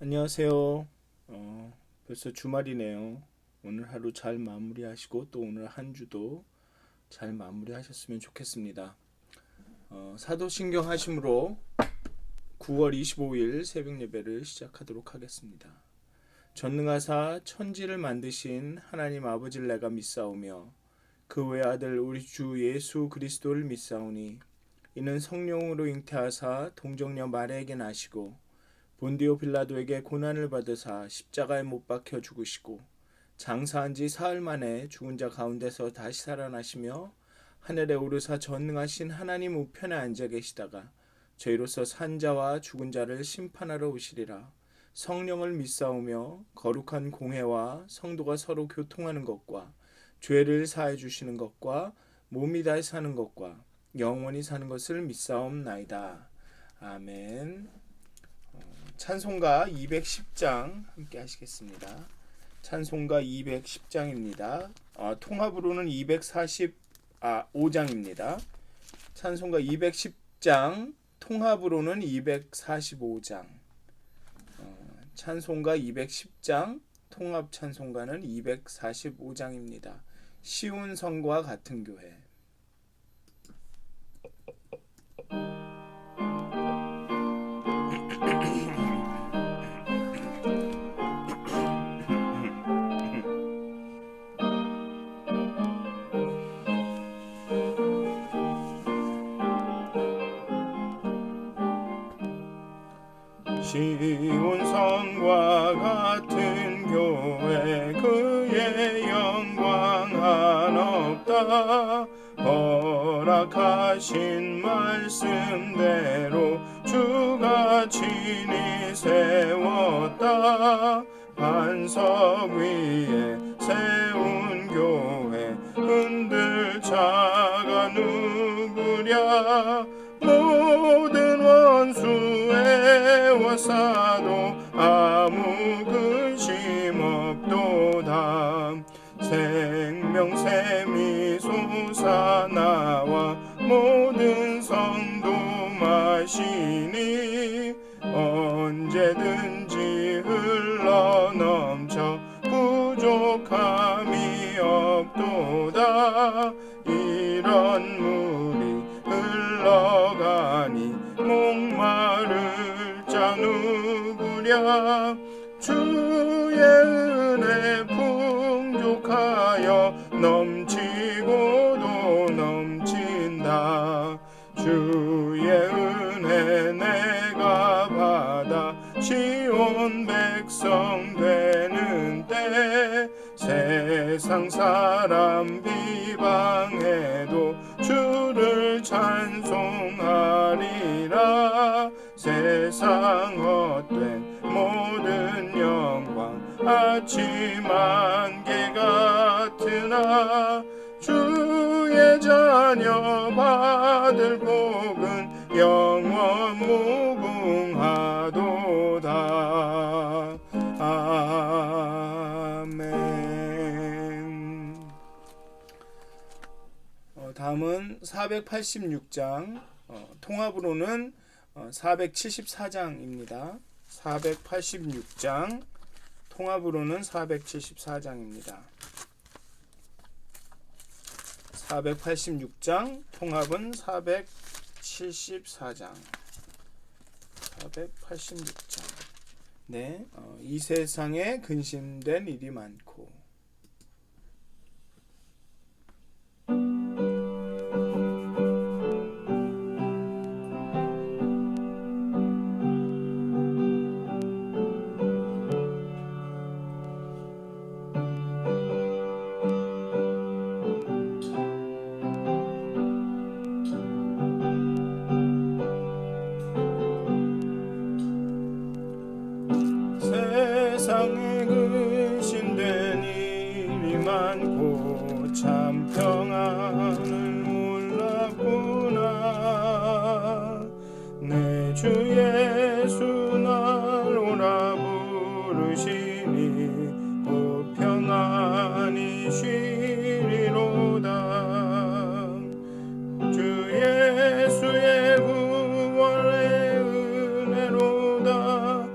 안녕하세요. 벌써 주말이네요. 오늘 하루 잘 마무리하시고 또 오늘 한 주도 잘 마무리하셨으면 좋겠습니다. 사도신경 하심으로 9월 25일 새벽 예배를 시작하도록 하겠습니다. 전능하사 천지를 만드신 하나님 아버지를 내가 믿사오며 그 외아들 우리 주 예수 그리스도를 믿사오니 이는 성령으로 잉태하사 동정녀 마리아에게 나시고 본디오 빌라도에게 고난을 받으사 십자가에 못 박혀 죽으시고 장사한 지 사흘 만에 죽은 자 가운데서 다시 살아나시며 하늘에 오르사 전능하신 하나님 우편에 앉아 계시다가 저희로서 산 자와 죽은 자를 심판하러 오시리라. 성령을 믿사오며 거룩한 공회와 성도가 서로 교통하는 것과 죄를 사해 주시는 것과 몸이 다시 사는 것과 영원히 사는 것을 믿사옵나이다. 아멘. 찬송가 210장 함께 하시겠습니다. 찬송가 210장입니다. 통합으로는 245장입니다. 찬송가 210장, 통합으로는 245장. 찬송가 210장, 통합 찬송가는 245장입니다. 쉬운 성과 같은 교회. 쉬운 성과 같은 교회 그의 영광 한없다. 허락하신 말씀대로 주가 친히 세웠다. 반석 위에 세운 교회 흔들 자가 누구랴. 모든 원수의 와사도 아무 근심 없도다. 생명샘이 솟아나와 모든 성도 마시니 언제든지 흘러넘쳐 부족함이 없도다. 이런 물이 흘러가니 목마를 자 누구랴. 주의 은혜 풍족하여 넘치고도 넘친다. 주의 은혜 내가 받아 시온 백성 되는 때 세상 사람 비방해도 주를 찬송하리라. 세상 헛된 모든 영광 아침 안개 같으나 주의 자녀 받을 복은 영원 무궁하도다. 아멘. 다음은 486장, 통합으로는 474장입니다. 486장, 통합으로는 474장입니다. 486장, 통합은 474장. 486장. 네, 이 세상에 근심된 일이 많고 세상에 근심된 일이 많고 참 평안을 몰랐구나. 내 주 예수 날 오라 부르시니 곧 평안히 쉬리로다. 주 예수의 구원의 은혜로다.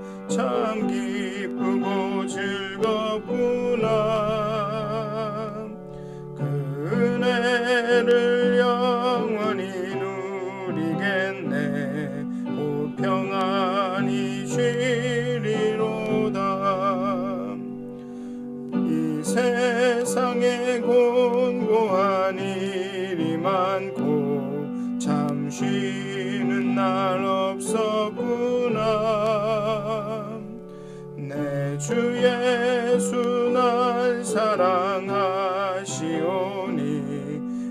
참 기쁘고 즐겁구나. 그 은혜를 영원히 누리겠네. 곧 평안히 쉬리로다. 이 세상에 곤고한 일이 많고 참 쉬는 날 없었구나. 내 주 예수 날 사랑하시오니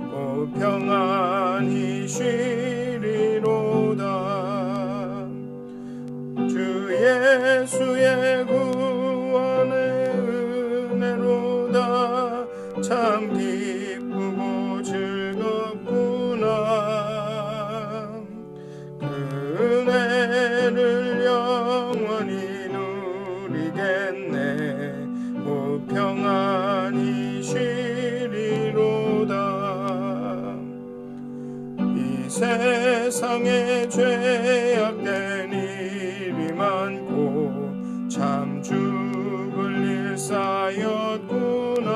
곧 평안히 쉬리로다. 주 예수의 구원의 은혜로다. 참 기쁘고 즐겁구나. 그 은혜를 영원히 누리겠네. 곧 평안히 쉬리로다. 이 세상에 죄악된 일이 많고 참 죽을 일 쌓였구나.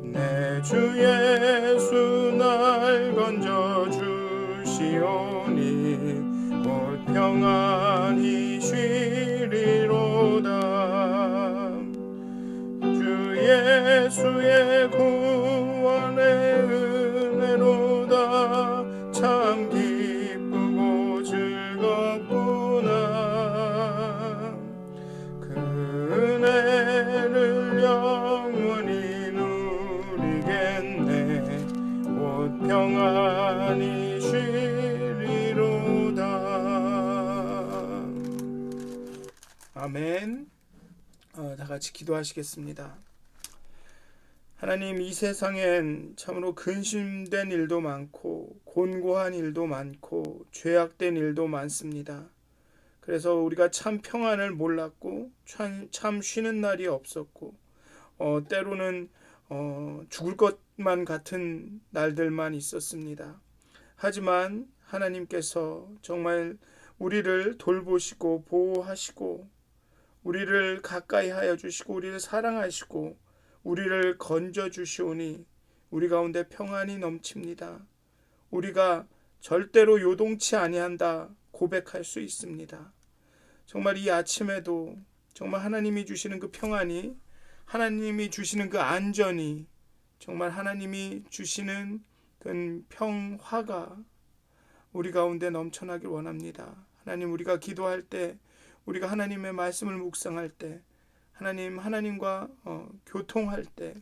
내 주 예수 날 건져주시오니 곧 평안히 쉬리로다. 주 예수의 구원의 은혜로다. 참 기쁘고 즐겁구나. 그 은혜를 영원히 누리겠네. 곧 평안히 쉬리로다. 아멘. 다 같이 기도하시겠습니다. 하나님, 이 세상엔 참으로 근심된 일도 많고 곤고한 일도 많고 죄악된 일도 많습니다. 그래서 우리가 참 평안을 몰랐고 참 쉬는 날이 없었고 때로는 죽을 것만 같은 날들만 있었습니다. 하지만 하나님께서 정말 우리를 돌보시고 보호하시고 우리를 가까이 하여 주시고 우리를 사랑하시고 우리를 건져주시오니 우리 가운데 평안이 넘칩니다. 우리가 절대로 요동치 아니한다 고백할 수 있습니다. 정말 이 아침에도 정말 하나님이 주시는 그 평안이, 하나님이 주시는 그 안전이, 정말 하나님이 주시는 그 평화가 우리 가운데 넘쳐나길 원합니다. 하나님, 우리가 기도할 때, 우리가 하나님의 말씀을 묵상할 때, 하나님과 교통할 때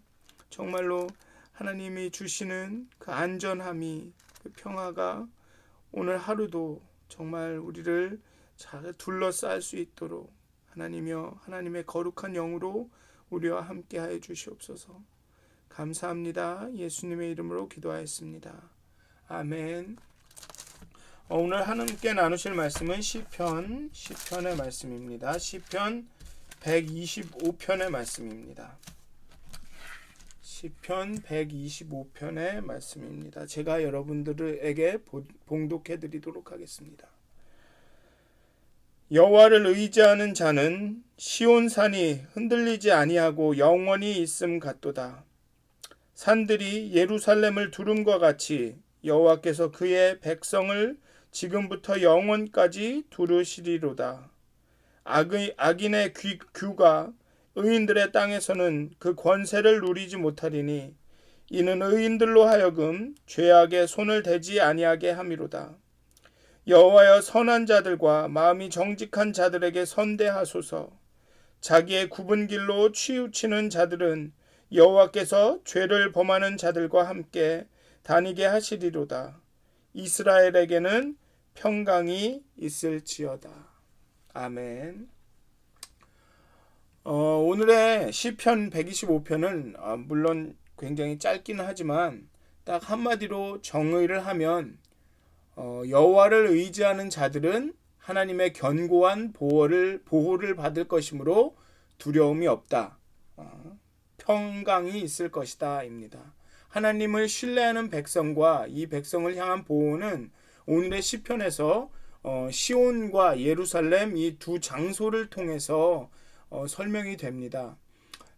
정말로 하나님이 주시는 그 안전함이, 그 평화가 오늘 하루도 정말 우리를 잘 둘러쌀 수 있도록 하나님이여 하나님의 거룩한 영으로 우리와 함께하여 주시옵소서. 감사합니다. 예수님의 이름으로 기도하였습니다. 아멘. 오늘 하나님께 나누실 말씀은 시편의 말씀입니다. 시편 125편의 말씀입니다. 시편 125편의 말씀입니다. 제가 여러분들에게 봉독해 드리도록 하겠습니다. 여호와를 의지하는 자는 시온산이 흔들리지 아니하고 영원히 있음 같도다. 산들이 예루살렘을 두름과 같이 여호와께서 그의 백성을 지금부터 영원까지 두르시리로다. 악인의 규가 의인들의 땅에서는 그 권세를 누리지 못하리니 이는 의인들로 하여금 죄악에 손을 대지 아니하게 함이로다. 여호와여, 선한 자들과 마음이 정직한 자들에게 선대하소서. 자기의 굽은 길로 치우치는 자들은 여호와께서 죄를 범하는 자들과 함께 다니게 하시리로다. 이스라엘에게는 평강이 있을지어다. 아멘. 오늘의 시편 125편은 물론 굉장히 짧기는 하지만 딱 한마디로 정의를 하면 여호와를 의지하는 자들은 하나님의 견고한 보호를 받을 것이므로 두려움이 없다. 평강이 있을 것이다 입니다. 하나님을 신뢰하는 백성과 이 백성을 향한 보호는 오늘의 시편에서 시온과 예루살렘 이 두 장소를 통해서 설명이 됩니다.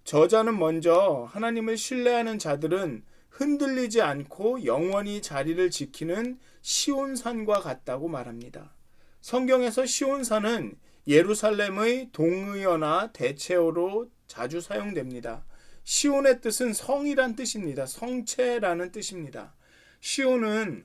저자는 먼저 하나님을 신뢰하는 자들은 흔들리지 않고 영원히 자리를 지키는 시온산과 같다고 말합니다. 성경에서 시온산은 예루살렘의 동의어나 대체어로 자주 사용됩니다. 시온의 뜻은 성이란 뜻입니다. 성체라는 뜻입니다. 시온은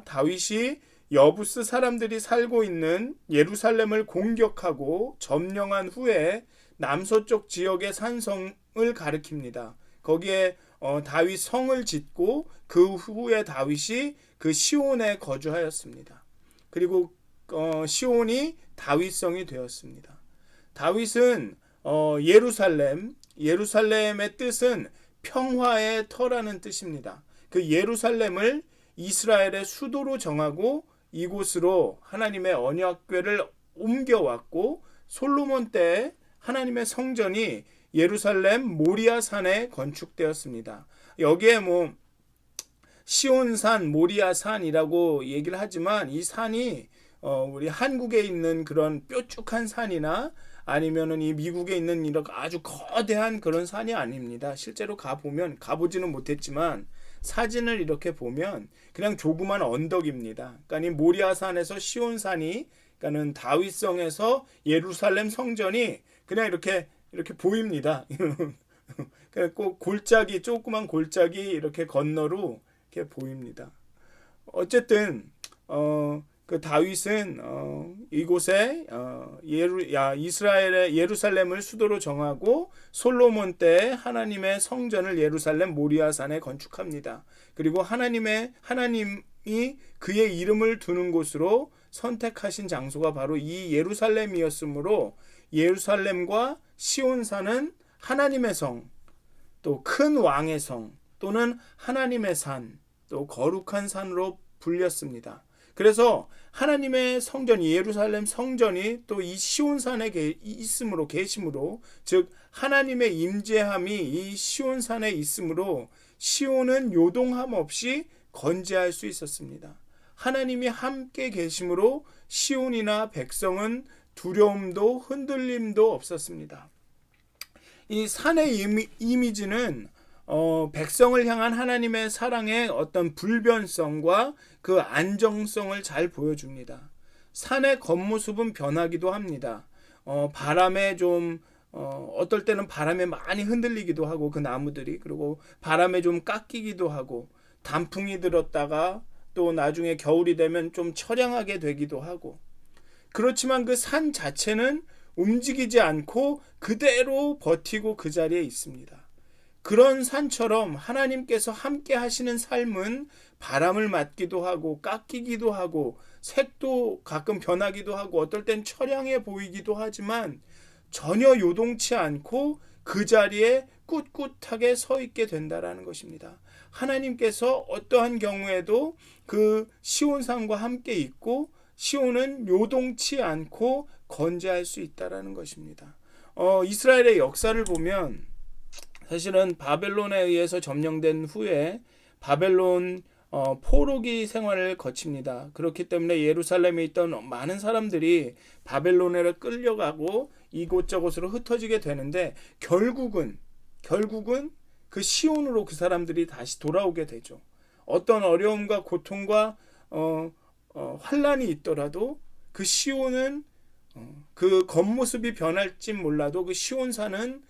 다윗이 여부스 사람들이 살고 있는 예루살렘을 공격하고 점령한 후에 남서쪽 지역의 산성을 가리킵니다. 거기에 다윗 성을 짓고 그 후에 다윗이 그 시온에 거주하였습니다. 그리고 시온이 다윗성이 되었습니다. 다윗은 예루살렘의 뜻은 평화의 터라는 뜻입니다. 그 예루살렘을 이스라엘의 수도로 정하고 이곳으로 하나님의 언약궤를 옮겨왔고 솔로몬 때 하나님의 성전이 예루살렘 모리아 산에 건축되었습니다. 여기에 시온산, 모리아산이라고 얘기를 하지만 이 산이 우리 한국에 있는 그런 뾰족한 산이나 아니면은 이 미국에 있는 이렇게 아주 거대한 그런 산이 아닙니다. 실제로 가보지는 못했지만 사진을 이렇게 보면 그냥 조그만 언덕입니다. 그러니까 이 모리아산에서 시온산이, 그러니까는 다윗성에서 예루살렘 성전이 그냥 이렇게 보입니다. 꼭 조그만 골짜기 이렇게 건너로 이렇게 보입니다. 어쨌든 그 다윗은 이곳에 이스라엘의 예루살렘을 수도로 정하고 솔로몬 때 하나님의 성전을 예루살렘 모리아산에 건축합니다. 그리고 하나님이 그의 이름을 두는 곳으로 선택하신 장소가 바로 이 예루살렘이었으므로 예루살렘과 시온산은 하나님의 성, 또 큰 왕의 성, 또는 하나님의 산, 또 거룩한 산으로 불렸습니다. 그래서 하나님의 성전, 예루살렘 성전이 또 이 시온산에 계심으로, 즉 하나님의 임재함이 이 시온산에 있으므로 시온은 요동함 없이 건재할 수 있었습니다. 하나님이 함께 계심으로 시온이나 백성은 두려움도 흔들림도 없었습니다. 이 산의 이미지는 백성을 향한 하나님의 사랑의 어떤 불변성과 그 안정성을 잘 보여줍니다. 산의 겉모습은 변하기도 합니다. 바람에 어떨 때는 바람에 많이 흔들리기도 하고 그 나무들이, 그리고 바람에 좀 깎이기도 하고 단풍이 들었다가 또 나중에 겨울이 되면 좀 처량하게 되기도 하고, 그렇지만 그 산 자체는 움직이지 않고 그대로 버티고 그 자리에 있습니다. 그런 산처럼 하나님께서 함께 하시는 삶은 바람을 맞기도 하고 깎이기도 하고 색도 가끔 변하기도 하고 어떨 땐 처량해 보이기도 하지만 전혀 요동치 않고 그 자리에 꿋꿋하게 서 있게 된다라는 것입니다. 하나님께서 어떠한 경우에도 그 시온산과 함께 있고 시온은 요동치 않고 건재할 수 있다라는 것입니다. 이스라엘의 역사를 보면 사실은 바벨론에 의해서 점령된 후에 바벨론 포로기 생활을 거칩니다. 그렇기 때문에 예루살렘에 있던 많은 사람들이 바벨론에 끌려가고 이곳저곳으로 흩어지게 되는데 결국은 그 시온으로 그 사람들이 다시 돌아오게 되죠. 어떤 어려움과 고통과 환란이 있더라도 그 시온은 그 겉모습이 변할진 몰라도 그 시온산은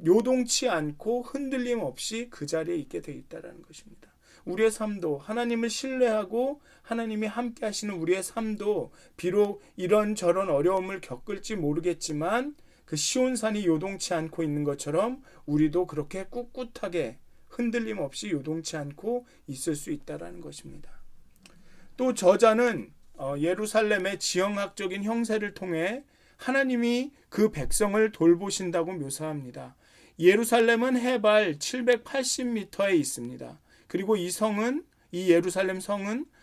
요동치 않고 흔들림 없이 그 자리에 있게 되어 있다는 것입니다. 우리의 삶도 하나님을 신뢰하고 하나님이 함께 하시는 우리의 삶도 비록 이런저런 어려움을 겪을지 모르겠지만 그 시온산이 요동치 않고 있는 것처럼 우리도 그렇게 꿋꿋하게 흔들림 없이 요동치 않고 있을 수 있다는 것입니다. 또 저자는 예루살렘의 지형학적인 형세를 통해 하나님이 그 백성을 돌보신다고 묘사합니다. 예루살렘은 해발 780m에 있습니다. 그리고 이 예루살렘은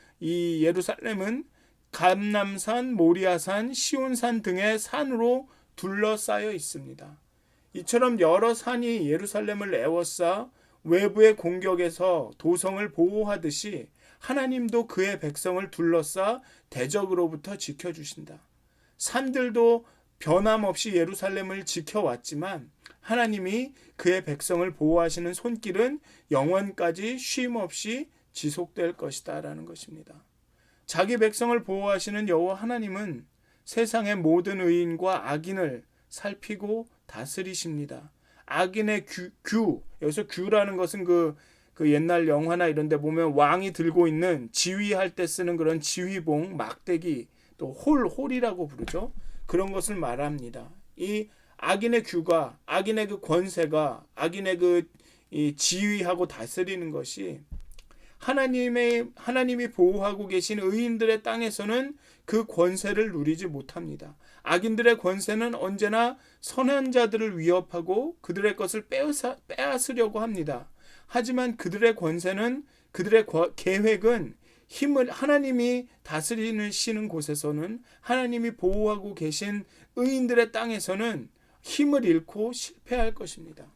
감람산, 모리아산, 시온산 등의 산으로 둘러싸여 있습니다. 이처럼 여러 산이 예루살렘을 에워싸 외부의 공격에서 도성을 보호하듯이 하나님도 그의 백성을 둘러싸 대적으로부터 지켜주신다. 산들도 변함없이 예루살렘을 지켜왔지만 하나님이 그의 백성을 보호하시는 손길은 영원까지 쉼없이 지속될 것이다 라는 것입니다. 자기 백성을 보호하시는 여호와 하나님은 세상의 모든 의인과 악인을 살피고 다스리십니다. 악인의 여기서 규라는 것은 그 옛날 영화나 이런 데 보면 왕이 들고 있는 지휘할 때 쓰는 그런 지휘봉, 막대기, 또 홀이라고 부르죠. 그런 것을 말합니다. 이 악인의 규가, 악인의 그 권세가, 악인의 이 지휘하고 다스리는 것이 하나님이 보호하고 계신 의인들의 땅에서는 그 권세를 누리지 못합니다. 악인들의 권세는 언제나 선한 자들을 위협하고 그들의 것을 빼앗으려고 합니다. 하지만 그들의 권세는, 그들의 계획은 하나님이 다스리시는 곳에서는, 하나님이 보호하고 계신 의인들의 땅에서는 힘을 잃고 실패할 것입니다.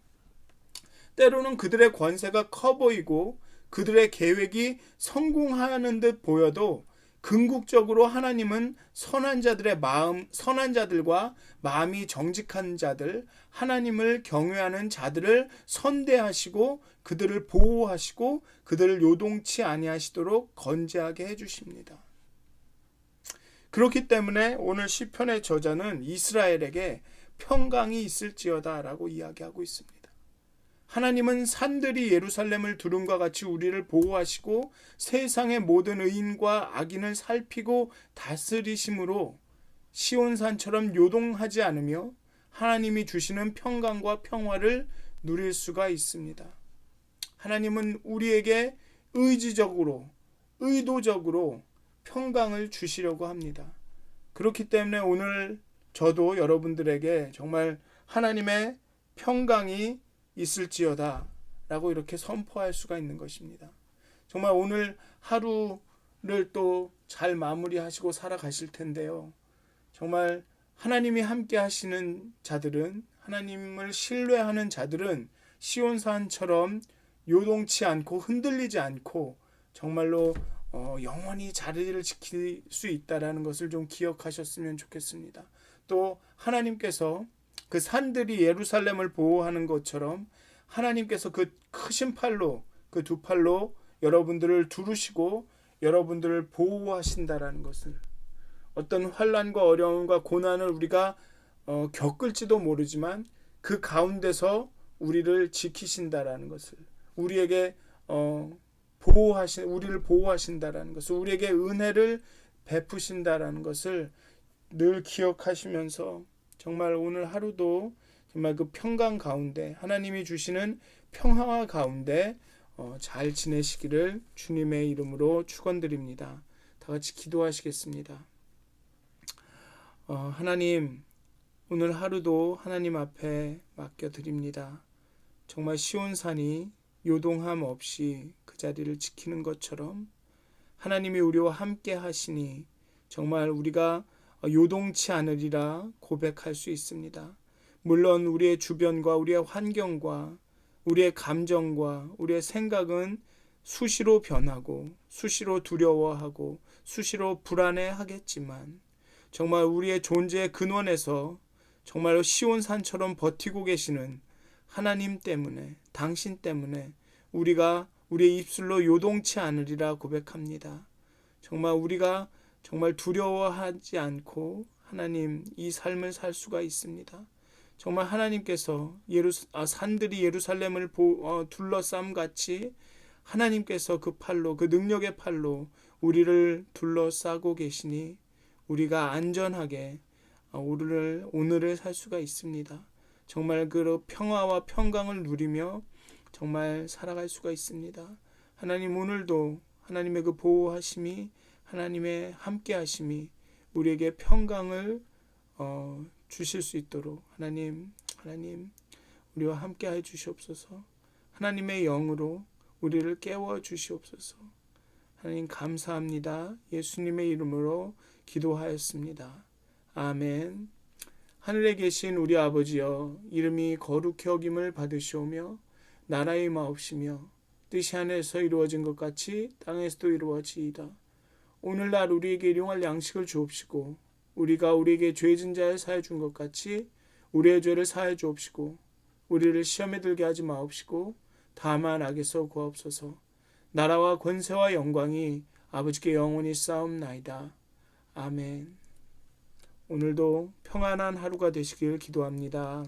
때로는 그들의 권세가 커 보이고 그들의 계획이 성공하는 듯 보여도 궁극적으로 하나님은 선한 자들과 마음이 정직한 자들, 하나님을 경외하는 자들을 선대하시고 그들을 보호하시고 그들을 요동치 아니하시도록 건재하게 해주십니다. 그렇기 때문에 오늘 시편의 저자는 이스라엘에게 평강이 있을지어다 라고 이야기하고 있습니다. 하나님은 산들이 예루살렘을 두름과 같이 우리를 보호하시고 세상의 모든 의인과 악인을 살피고 다스리심으로 시온산처럼 요동하지 않으며 하나님이 주시는 평강과 평화를 누릴 수가 있습니다. 하나님은 우리에게 의도적으로 평강을 주시려고 합니다. 그렇기 때문에 오늘 저도 여러분들에게 정말 하나님의 평강이 있을지어다 라고 이렇게 선포할 수가 있는 것입니다. 정말 오늘 하루를 또 잘 마무리하시고 살아가실 텐데요. 정말 하나님이 함께 하시는 자들은, 하나님을 신뢰하는 자들은 시온산처럼 요동치 않고 흔들리지 않고 정말로 영원히 자리를 지킬 수 있다라는 것을 좀 기억하셨으면 좋겠습니다. 또 하나님께서 그 산들이 예루살렘을 보호하는 것처럼 하나님께서 그 크신 팔로, 그 두 팔로 여러분들을 두르시고 여러분들을 보호하신다라는 것을, 어떤 환난과 어려움과 고난을 우리가 겪을지도 모르지만 그 가운데서 우리를 지키신다라는 것을, 우리에게 우리를 보호하신다라는 것을, 우리에게 은혜를 베푸신다라는 것을 늘 기억하시면서 정말 오늘 하루도 정말 그 평강 가운데, 하나님이 주시는 평화 가운데 잘 지내시기를 주님의 이름으로 축원드립니다. 다 같이 기도하시겠습니다. 하나님, 오늘 하루도 하나님 앞에 맡겨드립니다. 정말 시온산이 요동함 없이 그 자리를 지키는 것처럼 하나님이 우리와 함께 하시니 정말 우리가 요동치 않으리라 고백할 수 있습니다. 물론 우리의 주변과 우리의 환경과 우리의 감정과 우리의 생각은 수시로 변하고 수시로 두려워하고 수시로 불안해하겠지만 정말 우리의 존재의 근원에서 정말로 시온산처럼 버티고 계시는 하나님 때문에, 당신 때문에 우리가 우리의 입술로 요동치 않으리라 고백합니다. 정말 우리가 정말 두려워하지 않고 하나님 이 삶을 살 수가 있습니다. 정말 하나님께서 산들이 예루살렘을 둘러싸움 같이 하나님께서 그 팔로, 그 능력의 팔로 우리를 둘러싸고 계시니 우리가 안전하게 오늘을 살 수가 있습니다. 정말 그 평화와 평강을 누리며 정말 살아갈 수가 있습니다. 하나님, 오늘도 하나님의 그 보호하심이, 하나님의 함께 하심이 우리에게 평강을 주실 수 있도록 하나님 우리와 함께 해 주시옵소서. 하나님의 영으로 우리를 깨워 주시옵소서. 하나님 감사합니다. 예수님의 이름으로 기도하였습니다. 아멘. 하늘에 계신 우리 아버지여, 이름이 거룩히 여김을 받으시오며 나라의 마옵시며 뜻이 하늘에서 이루어진 것 같이 땅에서도 이루어지이다. 오늘날 우리에게 일용할 양식을 주옵시고 우리가 우리에게 죄진 자를 사해 준 것 같이 우리의 죄를 사해 주옵시고 우리를 시험에 들게 하지 마옵시고 다만 악에서 구하옵소서. 나라와 권세와 영광이 아버지께 영원히 쌓옵나이다. 아멘. 오늘도 평안한 하루가 되시길 기도합니다.